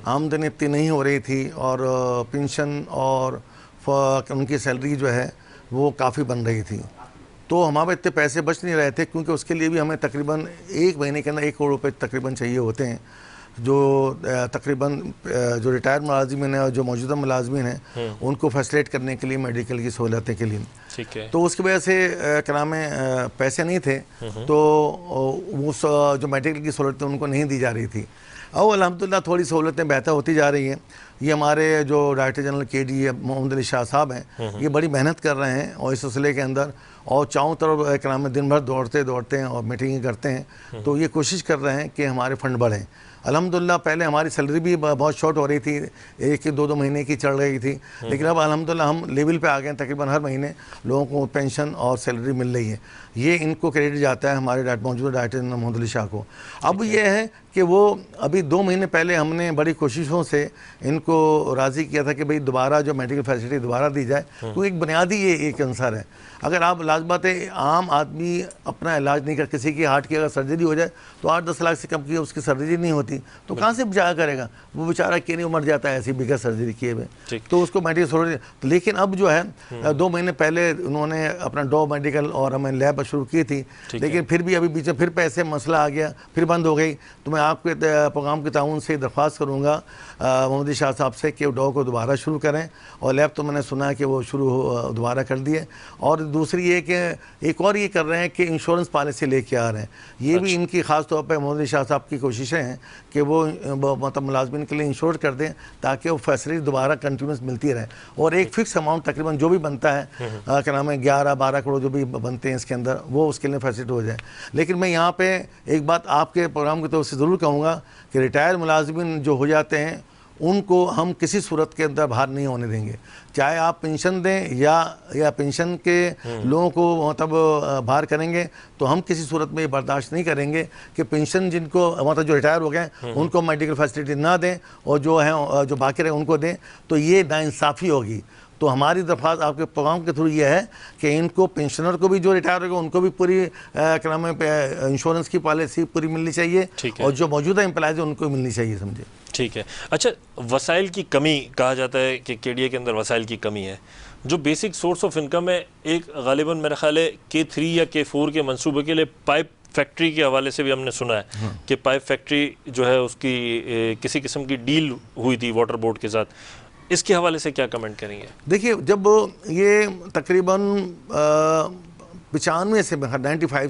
आमदनी इतनी नहीं हो रही थी, और पेंशन और उनकी सैलरी जो है वो काफ़ी बन रही थी, तो हमारे इतने पैसे बच नहीं रहे थे, क्योंकि उसके लिए भी हमें तकरीबन 1 महीने के अंदर 1 करोड़ रुपये तकरीबन चाहिए होते हैं। जो तकरीबन जो रिटायर्ड मुलाजिमीन हैं और जो मौजूदा मुलाजिमीन हैं उनको फैसिलेट करने के लिए मेडिकल की सहूलतें के लिए। ठीक है। तो उसकी वजह से क्या नाम है पैसे नहीं थे, तो उस जो मेडिकल की सहूलतें उनको नहीं दी जा रही थी। अब अल्हम्दुलिल्लाह थोड़ी सहूलतें बेहतर होती जा रही हैं। ये हमारे जो director general KD Mohammad Ali Shah साहब हैं, ये बड़ी मेहनत कर रहे हैं और इस सिलसिले के अंदर, और चारों तरफ क्या नाम है दिन भर दौड़ते हैं और मीटिंग करते हैं। तो ये कोशिश कर रहे हैं कि हमारे फंड बढ़ें। अल्हम्दुलिल्लाह पहले हमारी सैलरी भी बहुत शॉर्ट हो रही थी, 1-2 महीने की चढ़ रही थी, लेकिन अब अल्हम्दुलिल्लाह हम लेवल पे आ गए हैं, तकरीबन हर महीने लोगों को पेंशन और सैलरी मिल रही है। ये इनको क्रेडिट जाता है हमारे मौजूदा डायरेक्टर जनरल मोहम्मद अली शाह को। अब ये है कि वो अभी 2 महीने पहले हमने बड़ी कोशिशों से इनको राज़ी किया था कि भाई दोबारा जो मेडिकल फैसिलिटी दोबारा दी जाए, क्योंकि एक बुनियादी ये एक आंसर है। अगर आप लाजबात आम आदमी अपना इलाज नहीं कर, किसी की हार्ट की अगर सर्जरी हो जाए तो 8-10 लाख से कम की उसकी सर्जरी नहीं होती, तो कहाँ से बेचारा करेगा वो, बेचारा क्यों नहीं मर जाता है ऐसी बिगर सर्जरी किए हुए, तो उसको मेडिकल सहूलत। लेकिन अब जो है 2 महीने पहले उन्होंने अपना डॉ मेडिकल और हमें लैब शुरू की थी, लेकिन फिर भी अभी बीच में फिर पैसे मसला आ गया, फिर बंद हो गई। तो मैं आपके प्रोग्राम के ताउन से दरख्वास्त करूँगा मोहम्मद शाह साहब से कि डॉ को दोबारा शुरू करें, और लैब तो मैंने सुना है कि वो शुरू दोबारा कर दिए। और दूसरी ये कि एक और ये कर रहे हैं कि इंश्योरेंस पॉलिसी लेके आ रहे हैं। ये भी इनकी ख़ास तौर पर मोहम्मद शाह साहब की कोशिशें हैं कि वो मतलब मुलाजमिन के लिए इंश्योर कर दें ताकि वो फैसिलिटी दोबारा कंटिन्यूस मिलती रहे, और एक फ़िक्स अमाउंट तकरीबन जो भी बनता है क्या नाम है 11-12 करोड़ जो भी बनते हैं इसके अंदर, वो उसके लिए फैसिलिटी हो जाए। लेकिन मैं यहाँ पे एक बात आपके प्रोग्राम की तरफ से ज़रूर कहूँगा कि रिटायर मुलाजमिन जो हो जाते हैं उनको हम किसी सूरत के अंदर बाहर नहीं होने देंगे, चाहे आप पेंशन दें या पेंशन के लोगों को मतलब बाहर करेंगे, तो हम किसी सूरत में ये बर्दाश्त नहीं करेंगे कि पेंशन जिनको मतलब जो रिटायर हो गए उनको मेडिकल फैसिलिटी ना दें और जो है जो बाकी रहे उनको दें, तो ये नाइंसाफ़ी होगी। तो हमारी दरख्वास्त आपके प्रोग्राम के थ्रू ये है कि इनको पेंशनर को भी जो रिटायर होगा उनको भी पूरी क्या नाम है इंश्योरेंस की पॉलिसी पूरी मिलनी चाहिए, और जो मौजूदा एम्प्लॉयज़ है उनको मिलनी चाहिए, समझे। ठीक है। अच्छा, वसाइल की कमी कहा जाता है कि KDA के अंदर वसाइल की कमी है। जो बेसिक सोर्स ऑफ इनकम है, एक गालिबन मेरा ख्याल है K3 या K4 के मंसूबे के लिए पाइप फैक्ट्री के हवाले से भी हमने सुना है कि पाइप फैक्ट्री जो है उसकी किसी किस्म की डील हुई थी वाटर बोर्ड के साथ। इसके हवाले से क्या कमेंट करेंगे? देखिए, जब ये तकरीबन 95 से 95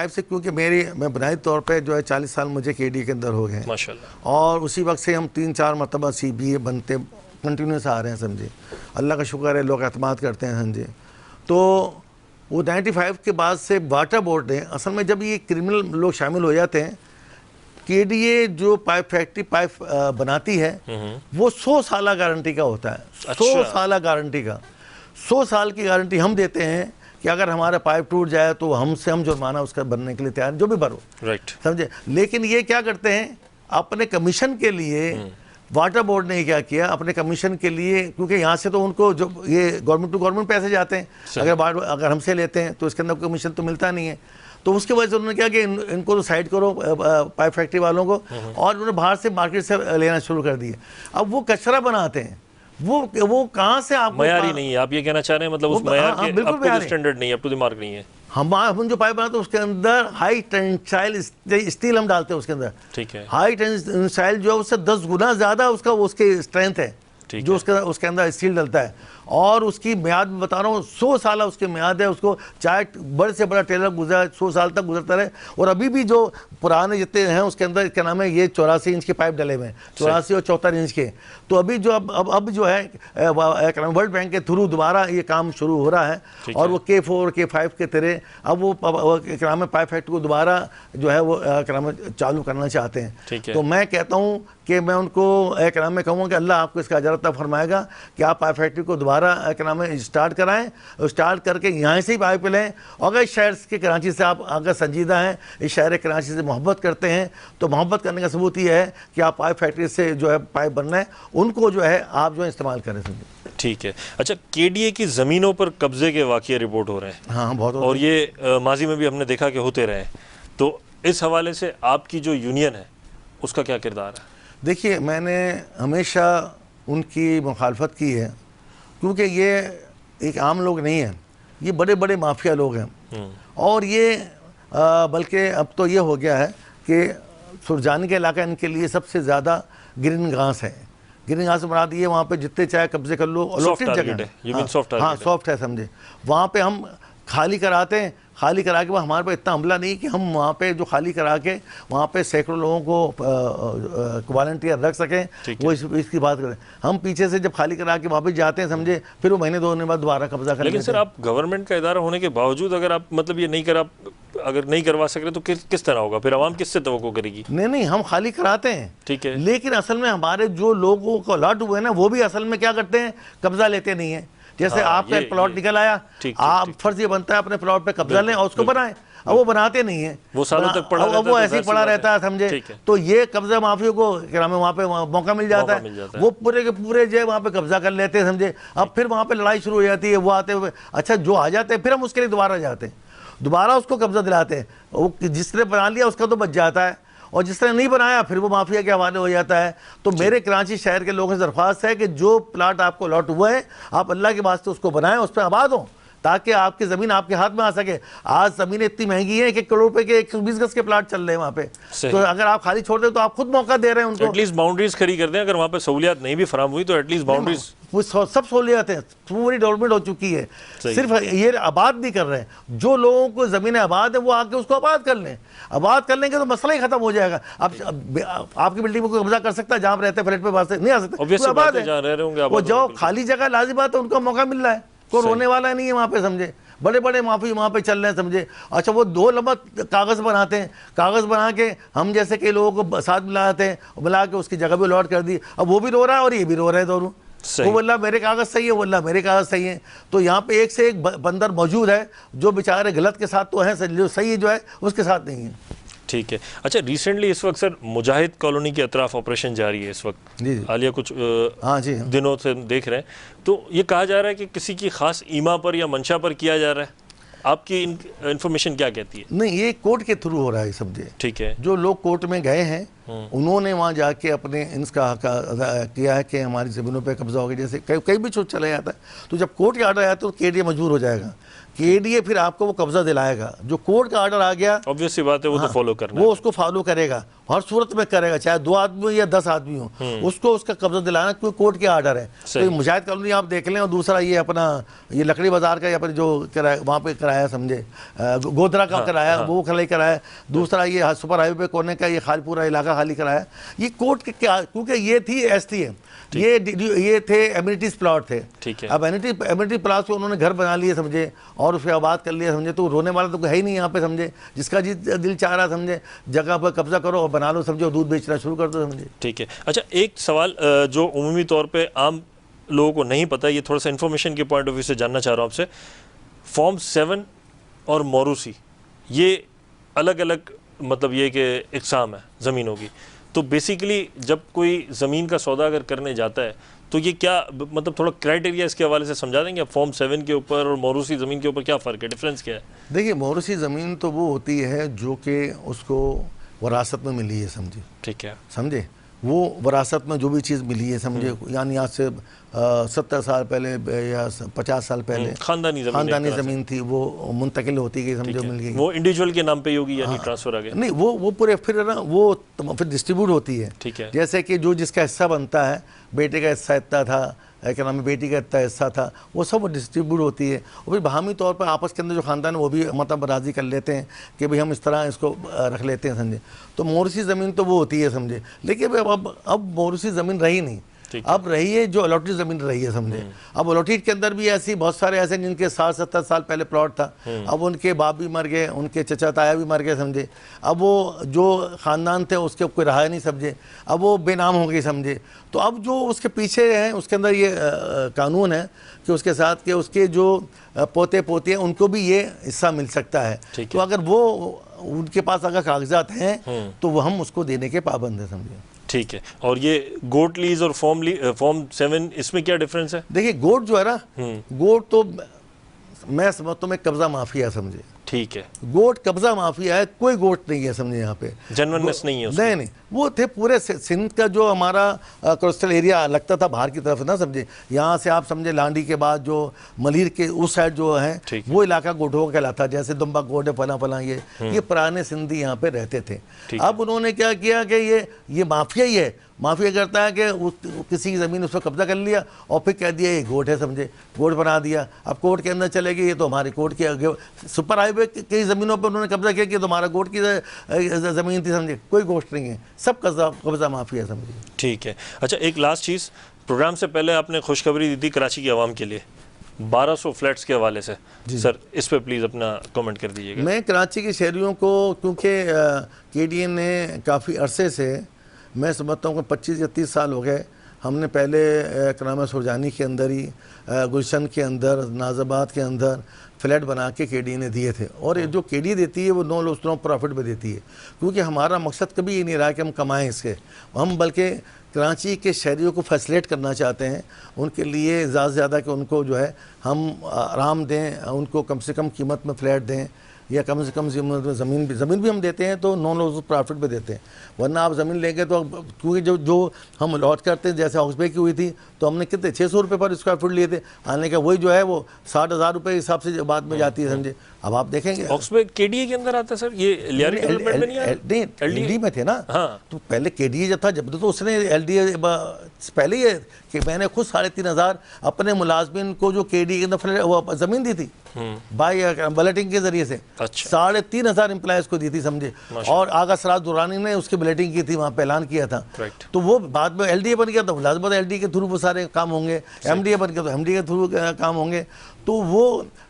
से क्योंकि मैं बुनियादी तौर पे जो है 40 साल मुझे KDA के अंदर हो गए माशाल्लाह, और उसी वक्त से हम 3-4 मरतबा CBA बनते कंटिन्यूस आ रहे हैं, समझे। अल्लाह का शुक्र है, लोग एतमाद करते हैं, समझे। तो वो 95 के बाद से वाटर बोर्ड ने असल में जब ये क्रिमिनल लोग शामिल हो जाते हैं, KDA जो पाइप फैक्ट्री पाइप बनाती है वो 100 साल गारंटी का होता है। 100 साल गारंटी का, 100 साल की गारंटी हम देते हैं कि अगर हमारा पाइप टूट जाए तो हम जुर्माना उसका भरने के लिए तैयार, जो भी भरो, राइट, समझे। लेकिन ये क्या करते हैं अपने कमीशन के लिए, वाटर बोर्ड ने क्या किया अपने कमीशन के लिए, क्योंकि यहाँ से तो उनको जो ये गवर्नमेंट टू गवर्नमेंट पैसे जाते हैं, अगर हमसे लेते हैं तो इसके अंदर कमीशन तो मिलता नहीं है। तो उसके वजह से उन्होंने क्या कि इनको तो साइड करो पाइप फैक्ट्री वालों को, और उन्होंने बाहर से मार्केट से लेना शुरू कर दिए। अब वो कचरा बनाते हैं, वो कहाँ से आपको मयारी नहीं है, आप ये कहना चाह रहे हैं, मतलब उस मयार के बिल्कुल स्टैंडर्ड नहीं है, अप टू द मार्क नहीं है। हम जो पाइप बनाते हैं उसके अंदर हाई टेंसाइल स्टील हम डालते हैं उसके अंदर, ठीक है। हाई टेंसाइल जो है उससे 10 गुना ज़्यादा उसकी स्ट्रेंथ है जो उसके अंदर स्टील डलता है, और उसकी म्याद में बता रहा हूँ 100 साल उसकी म्याद है। उसको चाहे बड़े से बड़ा टेलर गुजरा 100 साल तक गुजरता रहे, और अभी भी जो पुराने जितने हैं उसके अंदर क्या नाम है ये 84 इंच के पाइप डले हुए हैं, 84 और 74 इंच के। तो अभी जो अब जो है वर्ल्ड बैंक के थ्रू दोबारा ये काम शुरू हो रहा है, और वो K4 K5 के तरह अब वो क्या नाम है पाइप फैक्ट्री को दोबारा जो है वो क्या नाम है चालू करना चाहते हैं। तो मैं कहता हूँ कि मैं उनको क्या नाम है कहूँगा कि अल्लाह आपको इसका अजर अता फरमाएगा कि आप पाइप फैक्ट्री को दोबारा क्या नाम है स्टार्ट कराएं, स्टार्ट करके यहाँ से ही पाइप लें। अगर इस शहर के कराची से आप अगर संजीदा हैं, इस शहर कराची से मोहब्बत करते हैं, तो मोहब्बत करने का सबूत ये है कि आप पाइप फैक्ट्री से जो है पाइप बनना है उनको जो है आप जो है इस्तेमाल करें, समझे। ठीक है। अच्छा, KDA की ज़मीनों पर कब्जे के वाक़ये रिपोर्ट हो रहे हैं। हाँ, बहुत, और ये माजी में भी हमने देखा कि होते रहे। तो इस हवाले से आपकी जो यूनियन है उसका क्या किरदार है? देखिए, मैंने हमेशा उनकी मुखालफत की है, क्योंकि ये एक आम लोग नहीं हैं, ये बड़े बड़े माफिया लोग हैं। और ये बल्कि अब तो ये हो गया है कि सुरजानी का इलाका इनके लिए सबसे ज़्यादा ग्रीन घास है, ग्रीन घास बना दिए, वहाँ पे जितने चाहे कब्जे कर लो, अलॉटेड जगह है। हाँ सॉफ्ट है समझे। वहाँ पे हम खाली कराते हैं, खाली करा के हमारे पे इतना हमला नहीं कि हम वहाँ पे जो खाली करा के वहाँ पे सैकड़ों लोगों को वॉलंटियर रख सकें, वो इसकी बात करें। हम पीछे से जब खाली करा के वापस जाते हैं समझे, फिर वो महीने 2 महीने बाद दोबारा कब्जा कर लेते हैं। लेकिन सर आप गवर्नमेंट का इदारा होने के बावजूद अगर आप मतलब ये अगर नहीं करवा सक रहे तो किस तरह होगा फिर? आवाम किससे तवक्को करेगी? नहीं, हम खाली कराते हैं, ठीक है, लेकिन असल में हमारे जो लोगों को अलॉट हुए ना, वो भी असल में क्या करते हैं, कब्जा लेते नहीं है। जैसे आपका प्लॉट निकल आया, आप फर्ज ये बनता है अपने प्लॉट पे कब्जा लें और उसको बनाएं। अब वो बनाते नहीं है, वो सालों तक पड़ा रहता है, वो ऐसे ही पड़ा रहता है समझे। तो ये कब्जा माफियों को क्या वहाँ पे मौका मिल जाता है, वो पूरे के पूरे जो है वहाँ पे कब्जा कर लेते हैं समझे। अब फिर वहाँ पे लड़ाई शुरू हो जाती है, वो आते हुए अच्छा जो आ जाते हैं, फिर हम उसके लिए दोबारा जाते हैं, दोबारा उसको कब्जा दिलाते हैं। वो जिसने बना लिया उसका तो बच जाता है, और जिसने नहीं बनाया फिर वो माफिया के हवाले हो जाता है। तो मेरे कराची शहर के लोगों से दरख्वास्त है कि जो प्लाट आपको अलॉट हुआ है, आप अल्लाह के वास्ते उसको बनाएं, उस पर आबाद हो, ताकि आपकी ज़मीन आपके हाथ में आ सके। आज ज़मीनें इतनी महंगी हैं कि करोड़ रुपए के 120 गज के प्लाट चल रहे हैं वहाँ पे। तो अगर आप खाली छोड़ दें तो आप खुद मौका दे रहे हैं उनको। एटलीस्ट बाउंड्रीज खड़ी कर दें, अगर वहाँ पे सहूलियात नहीं भी फराम हुई तो एटलीस्ट बाउंड्रीज, वो सब सहूलियत है, पूरी डेवलपमेंट हो चुकी है। सिर्फ ये आबाद नहीं कर रहे हैं, जो लोगों को ज़मीनें आबाद है वो आके उसको आबाद कर लें। आबाद कर लेंगे तो मसला ही खत्म हो जाएगा। अब आपकी बिल्डिंग में कोई कब्जा कर सकता है, जहाँ रहते हैं फ्लैट पे वास्ते नहीं आ सकता, आबाद है। वो जो खाली जगह लाजी बात है, उनका मौका मिल रहा है, कोई रोने वाला नहीं है वहाँ पे समझे। बड़े बड़े माफी वहाँ पे चल रहे हैं समझे। अच्छा वो 2 लंबा कागज़ बनाते हैं, कागज़ बना के हम जैसे कई लोगों को साथ मिलाते हैं, मिला के उसकी जगह भी अलॉट कर दी। अब वो भी रो रहा है और ये भी रो रहे हैं दोनों, वो बोला मेरे कागज़ सही है, वो बोला मेरे कागज़ सही है। तो यहाँ पे एक से एक बंदर मौजूद है, जो बेचारे गलत के साथ तो हैं, जो सही जो है उसके साथ नहीं है। ठीक है। अच्छा रिसेंटली इस वक्त सर मुजाहिद कॉलोनी के अतराफ ऑपरेशन जारी है इस वक्त, हालिया कुछ दिनों से देख रहे हैं, तो ये कहा जा रहा है कि किसी की खास ईमा पर या मंशा पर किया जा रहा है, आपकी इन्फॉर्मेशन क्या कहती है? नहीं, ये कोर्ट के थ्रू हो रहा है समझे। ठीक है, जो लोग कोर्ट में गए हैं उन्होंने वहाँ जाके अपने इसका हक किया है कि हमारी ज़मीनों पे कब्जा हो गया। जैसे कहीं भी चोट चला जाता है, तो जब कोर्ट का आर्डर आया तो केडीए मजबूर हो जाएगा, केडीए फिर आपको वो कब्जा दिलाएगा। जो कोर्ट का आर्डर आ गया, ऑब्वियस सी बात है, वो तो फॉलो करना, वो उसको फॉलो करेगा, हर सूरत में करेगा, चाहे 2 आदमी हो या 10 आदमी हो, उसको उसका कब्जा दिलाना, क्योंकि कोर्ट के आर्डर है। तो मुजाहिद कॉलोनी आप देख लें, और दूसरा ये अपना ये लकड़ी बाजार का या फिर जो किराया वहाँ पे कराया समझे, गोधरा का कराया, वो खाली कराया। दूसरा ये सुपर हाईवे पे कोने का ये खाली पूरा इलाका खाली कराया। ये कोर्ट के क्या, क्योंकि ये थी STA, ये थे एमिनिटीज प्लॉट थे। ठीक है, अब एमिनिटी प्लॉट से उन्होंने घर बना लिए समझे, और उसके आबाद कर लिया समझे। तो रोने वाला तो है ही नहीं यहाँ पे समझे, जिसका दिल चाह रहा समझे जगह पर कब्जा करो और बना लो समझे, और दूध बेचना शुरू कर दो समझे। ठीक है। अच्छा एक सवाल जो उमूमी तौर पे आम लोगों को नहीं पता, ये थोड़ा सा इन्फॉर्मेशन के पॉइंट ऑफ व्यू से जानना चाह रहा हूँ आपसे, फॉर्म 7 और मोरूसी ये अलग अलग मतलब ये कि इकसाम है ज़मीनों की, तो बेसिकली जब कोई ज़मीन का सौदा अगर करने जाता है तो ये क्या मतलब थोड़ा क्राइटेरिया इसके हवाले से समझा देंगे? फॉर्म 7 के ऊपर और मोरूसी ज़मीन के ऊपर क्या फ़र्क है, डिफरेंस क्या है? देखिए मोरूसी ज़मीन तो वो होती है जो कि उसको वरासत में मिली है समझे। ठीक है, समझे, वो वरासत में जो भी चीज़ मिली है समझे, यानी आज से 70 साल पहले या 50 साल पहले खानदानी ज़मीन थी, वो मुंतकिल होती गई समझो, मिल गई, वो इंडिविजुअल के नाम पे होगी यानी ट्रांसफ़र आ गया नहीं, वो पूरे फिर ना वो फिर डिस्ट्रीब्यूट होती है। ठीक है, जैसे कि जो जिसका हिस्सा बनता है, बेटे का हिस्सा इतना था, क्या नाम है, बेटी का इतना हिस्सा था, वो सब डिस्ट्रीब्यूट होती है। और फिर बाहमी तौर पर आपस के अंदर जो ख़ानदान है वो भी मतलब राज़ी कर लेते हैं कि भाई हम इस तरह इसको रख लेते हैं समझे। तो मोरूसी ज़मीन तो वो होती है समझे, लेकिन अब मोरूसी ज़मीन रही नहीं, अब रही है जो अलॉटेड ज़मीन रही है समझे। अब अलॉटेड के अंदर भी ऐसी बहुत सारे ऐसे जिनके 60-70 साल पहले प्लॉट था, अब उनके बाप भी मर गए, उनके चचा ताया भी मर गए समझे। अब वो जो ख़ानदान थे उसके कोई रहा नहीं समझे, अब वो बेनाम हो गई समझे। तो अब जो उसके पीछे हैं उसके अंदर ये कानून है कि उसके साथ के उसके जो पोते पोती हैं उनको भी ये हिस्सा मिल सकता है। तो अगर वो उनके पास अगर कागजात हैं तो वो हम उसको देने के पाबंद हैं समझे। ठीक है, और ये गोट लीज और फॉर्म 7 इसमें क्या डिफरेंस है? देखिए गोट जो है ना, गोट तो मैं समझता हूँ कब्जा माफिया समझे। ठीक है, गोट कब्जा माफिया है, कोई गोट नहीं है समझे यहाँ पे, जेन्युइननेस नहीं है उसमें। नहीं नहीं, वो थे पूरे सिंध का जो हमारा कोस्टल एरिया लगता था बाहर की तरफ ना समझे, यहाँ से आप समझे लांडी के बाद जो मलिर के उस साइड जो है वो इलाका गोटों का कहलाता है, जैसे दुम्बा गोट फला फला ये पुराने सिंधी यहाँ पे रहते थे। अब उन्होंने क्या किया कि ये माफिया ही है, माफिया करता है कि किसी की ज़मीन उस पर कब्जा कर लिया और फिर कह दिया ये गोट है समझे, गोट बना दिया। अब कोर्ट के अंदर चले गए, ये तो हमारे कोर्ट के सुपर हाईवे की ज़मीनों पर उन्होंने कब्जा किया कि तुम्हारा गोट की ज़मीन थी समझे, कोई गोश्त नहीं है, सब कब्जा माफिया समझे। ठीक है। अच्छा, एक लास्ट चीज़, प्रोग्राम से पहले आपने खुशखबरी दी थी कराची की आवाम के लिए 1200 फ्लैट्स के हवाले से, सर इस पर प्लीज़ अपना कमेंट कर दीजिएगा। मैं कराची के शहरियों को, क्योंकि KDN ने काफ़ी अरसे से, मैं समझता हूँ कि 25 या 30 साल हो गए, हमने पहले करामा सुरजानी के अंदर ही, गुलशन के अंदर, नाज़ाबाद के अंदर फ्लैट बना के KDN ने दिए थे। और जो KDN देती है वो नो प्रॉफिट में देती है, क्योंकि हमारा मकसद कभी ये नहीं रहा कि हम कमाएं इसके, हम बल्कि कराची के शहरियों को फैसिलेट करना चाहते हैं, उनके लिए ज़्यादा से ज़्यादा कि उनको जो है हम आराम दें, उनको कम से कम कीमत में फ्लैट दें, या कम से कम ज़मीन भी हम देते हैं तो नॉन लॉस प्रॉफिट पे देते हैं। वरना आप ज़मीन लेंगे तो, क्योंकि जो हम लॉट करते हैं, जैसे हॉक्सबे की हुई थी तो हमने कितने 600 रुपये पर स्क्वायर फुट लिए थे, आने का वही जो है वो 60,000 रुपये हिसाब से बाद में जाती है समझे। अब आप देखेंगे हॉक्सबे KDA के अंदर आता है सर, ये लियारी डेवलपमेंट में नहीं आया? नहीं, LDA में थे ना। हाँ। तो पहले KDA जब था, जब तो उसने LDA पहले ही कि मैंने खुद 3,500 अपने मुलाजमिन को जो KDA के अंदर ज़मीन दी थी बाई बलेटिंग के जरिए से। अच्छा। 3,500 एम्प्लॉयज़ को दी थी समझे, और आगा सराज दुरानी ने उसकी बुलेटिंग की थी, वहाँ पे ऐलान किया था। तो वो बाद में LDA बन गया, तो मुलाजमत LDA के थ्रू वो सारे काम होंगे, MDA बन गया तो MDA के थ्रू काम होंगे। तो वो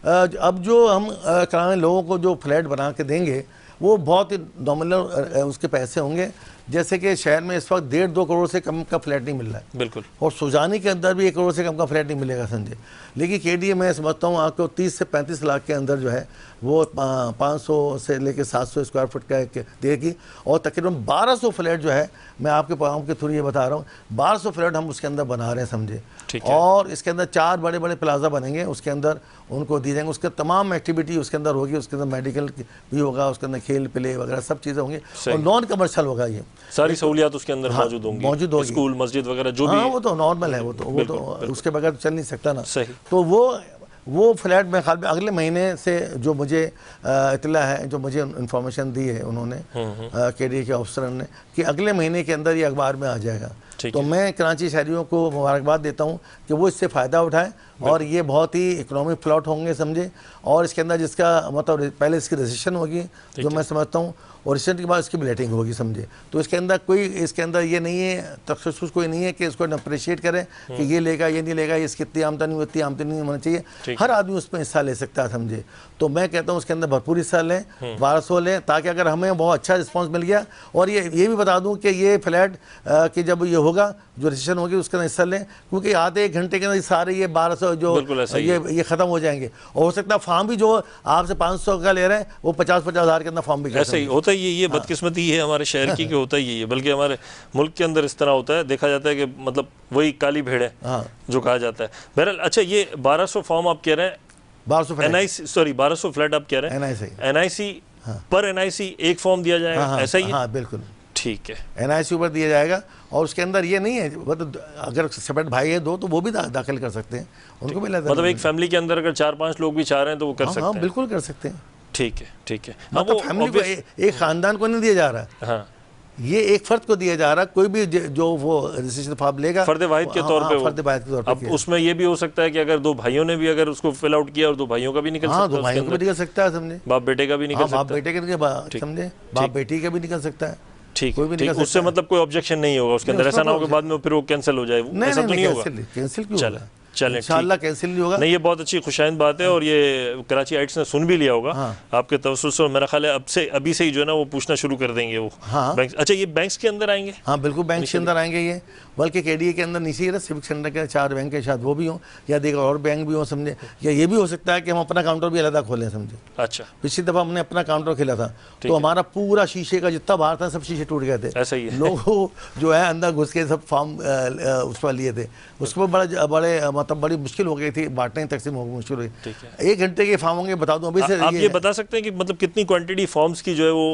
अब जो हम कराने लोगों को जो फ्लैट बना के देंगे वो बहुत ही नॉमिनल उसके पैसे होंगे, जैसे कि शहर में इस वक्त 1.5-2 करोड़ से कम का फ्लैट नहीं मिल रहा है। बिल्कुल। और सुजानी के अंदर भी 1 करोड़ से कम का फ्लैट नहीं मिलेगा संजय। लेकिन KDA मैं समझता हूँ आपको 30 से 35 लाख के अंदर जो है वो 500 से लेकर 700 स्क्वायर फुट का देगी, और तकरीबन 1200 फ्लैट जो है, मैं आपके प्रोग्राम के थ्रू ये बता रहा हूँ, 1200 फ्लैट हम उसके अंदर बना रहे हैं समझे। और इसके अंदर 4 बड़े बड़े प्लाजा बनेंगे, उसके अंदर उनको दिए जाएंगे, उसके तमाम एक्टिविटी उसके अंदर होगी, उसके अंदर मेडिकल भी होगा, उसके अंदर खेल प्ले वगैरह सब चीज़ें होंगी, और नॉन कमर्शियल होगा, ये सारी सहूलियात उसके अंदर मौजूद होंगी, स्कूल मस्जिद वगैरह जो भी। हाँ, वो तो नॉर्मल है, वो तो उसके बगैर चल नहीं सकता ना। सही। तो वो फ्लैट में ख्याल में अगले महीने से, जो मुझे इतला है, जो मुझे इन्फॉर्मेशन दी है उन्होंने KDA के अफसर ने, कि अगले महीने के अंदर ये अखबार में आ जाएगा। तो मैं कराची शहरियों को मुबारकबाद देता हूँ कि वो इससे फ़ायदा उठाएं, और ये बहुत ही इकोनॉमिक प्लॉट होंगे समझे। और इसके अंदर जिसका मतलब पहले इसकी रजिस्ट्रेशन होगी, जो मैं समझता हूँ, और रजिस्ट्रेशन के बाद इसकी बिलेटिंग होगी समझे। तो इसके अंदर ये नहीं है, तखस्सुस कोई नहीं है कि इसको अप्रिशिएट करें कि ये लेगा ये नहीं लेगा, इसकी इतनी आमदनी उतनी आमदनी नहीं होना चाहिए, हर आदमी उसमें हिस्सा ले सकता है समझे। तो मैं कहता हूँ उसके अंदर भरपूर हिस्सा लें, 1200 लें, ताकि अगर हमें बहुत अच्छा रिस्पॉन्स मिल गया। और ये भी बता दूँ कि ये फ्लैट कि जब ये होगा, जो रजिस्ट्रेशन होगी उसके अंदर हिस्सा लें, क्योंकि आधे 1 घंटे के अंदर सारे ये 1200 जो ये ख़त्म हो जाएंगे। और हो सकता है फॉर्म भी जो आपसे 500 का ले रहे हैं वो 50-50 हज़ार के अंदर फॉर्म भी ऐसे ही होता ही। ये बदकिस्मती है हमारे शहर की कि होता ही है, बल्कि हमारे मुल्क के अंदर इस तरह होता है, देखा जाता है कि मतलब वही काली भेड़ है जो कहा जाता है। बहरहाल, अच्छा, ये 1200 फॉर्म आप कह रहे हैं, 1200 फ्लैट आप कह रहे हैं, NIC पर NIC एक फॉर्म दिया जाएगा, ऐसा ही? हाँ बिल्कुल, ठीक है, NIC पर दिया जाएगा। और उसके अंदर ये नहीं है, मतलब अगर सेपरेट भाई है 2 तो वो भी दाखिल कर सकते हैं, उनको भी मतलब एक फैमिली के अंदर अगर 4-5 लोग भी चाह रहे हैं तो वो कर सकते हैं। हाँ बिल्कुल कर सकते हैं। ठीक है। मतलब फैमिली को, एक खानदान को नहीं दिया जा रहा है, ये एक फर्द को दिया जा रहा है। कोई भी जो वो रजिस्ट्रेशन फॉर्म लेगा फर्द वाहिद के तौर पे, फर्द वाहिद के तौर पे। अब उसमें ये भी हो सकता है कि अगर 2 भाइयों ने भी अगर उसको फिल आउट किया और 2 भाइयों का भी निकल सकता है, 2 भाइयों का भी निकल सकता है समझे, बाप बेटे का भी निकल सकता है, बाप बेटे का समझे, बाप बेटी का भी निकल सकता है। ठीक, उससे मतलब कोई ऑब्जेक्शन नहीं होगा उसके अंदर, ऐसा ना हो कि बाद में फिर वो कैंसिल हो जाए, ऐसा तो नहीं होगा। कैंसिल क्यों होगा? चलें, इंशाअल्लाह कैंसिल नहीं होगा। नहीं, ये बहुत अच्छी खुशाइंद बात है, और ये कराची आइट्स ने सुन भी लिया होगा आपके तवज्जुह से, और मेरा ख्याल है अभी से ही जो है ना वो पूछना शुरू कर देंगे वो बैंक। अच्छा, ये बैंक्स के अंदर आएंगे? हाँ बिल्कुल, बैंक के अंदर आएंगे ये, बल्कि KDA के अंदर नीचे ही सिविक सेंटर के 4 बैंक है, शायद वो भी हों, या देख और बैंक भी हो समझे, या ये भी हो सकता है कि हम अपना काउंटर भी अलग खोलें समझे। अच्छा, पिछली दफ़ा हमने अपना काउंटर खोला था तो हमारा पूरा शीशे का जितना बाहर था सब शीशे टूट गए थे, ऐसा ही लोग जो है अंदर घुस के सब फॉर्म उस पर लिए थे, उसके बाद बड़े मतलब तब बड़ी मुश्किल हो गई थी, बांटने तकसीम हो मुश्किल हुई। ठीक है। 1 घंटे के फार्म होंगे, बता दूं अभी से। आप ये बता सकते हैं कि मतलब कितनी क्वांटिटी फॉर्म्स की जो है वो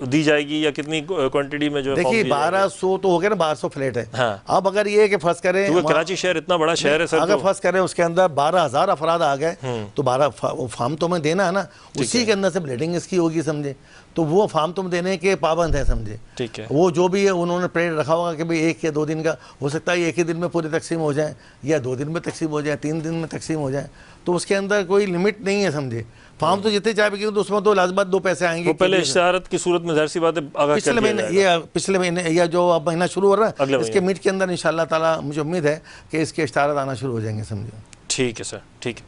दी जाएगी या कितनी क्वांटिटी में जो है? देखिए 1200 तो हो गया ना, 1200 फ्लैट है। हाँ। अब अगर ये कि फर्स्ट करें, क्योंकि कराची शहर इतना बड़ा शहर है सर, अगर तो फर्स्ट करें उसके अंदर 12,000 अफराद आ गए तो 12 फार्म तो हमें देना है ना, उसी के अंदर से ब्लेडिंग इसकी होगी, समझे। तो वो फार्म तुम देने के पाबंद है, समझे। ठीक है। वो जो भी है उन्होंने पीरियड रखा होगा कि भाई 1 या 2 दिन का हो सकता है, 1 ही दिन में पूरी तकसीम हो जाए, या 2 दिन में तकसीम हो जाए, 3 दिन में तकसीम हो जाए, तो उसके अंदर कोई लिमिट नहीं है, समझे। फार्म तो जितने चाहे, तो उसमें तो लाजमत 2 पैसे आएंगे। वो पहले इश्तिहारत की सूरत में ज़ाहिर सी बात है पिछले महीने, ये पिछले महीने या जो अब महीना शुरू हो रहा है, इसके मीट के अंदर इंशाअल्लाह ताला मुझे उम्मीद है कि इसके इश्तिहारात आना शुरू हो जाएंगे, समझे। ठीक है सर, ठीक है।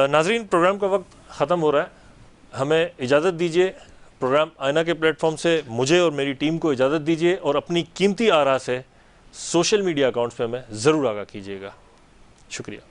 नाज़रीन, प्रोग्राम का वक्त ख़त्म हो रहा है, हमें इजाज़त दीजिए। प्रोग्राम आईना के प्लेटफॉर्म से मुझे और मेरी टीम को इजाज़त दीजिए, और अपनी कीमती आरा से सोशल मीडिया अकाउंट्स पे हमें ज़रूर आगाह कीजिएगा। शुक्रिया।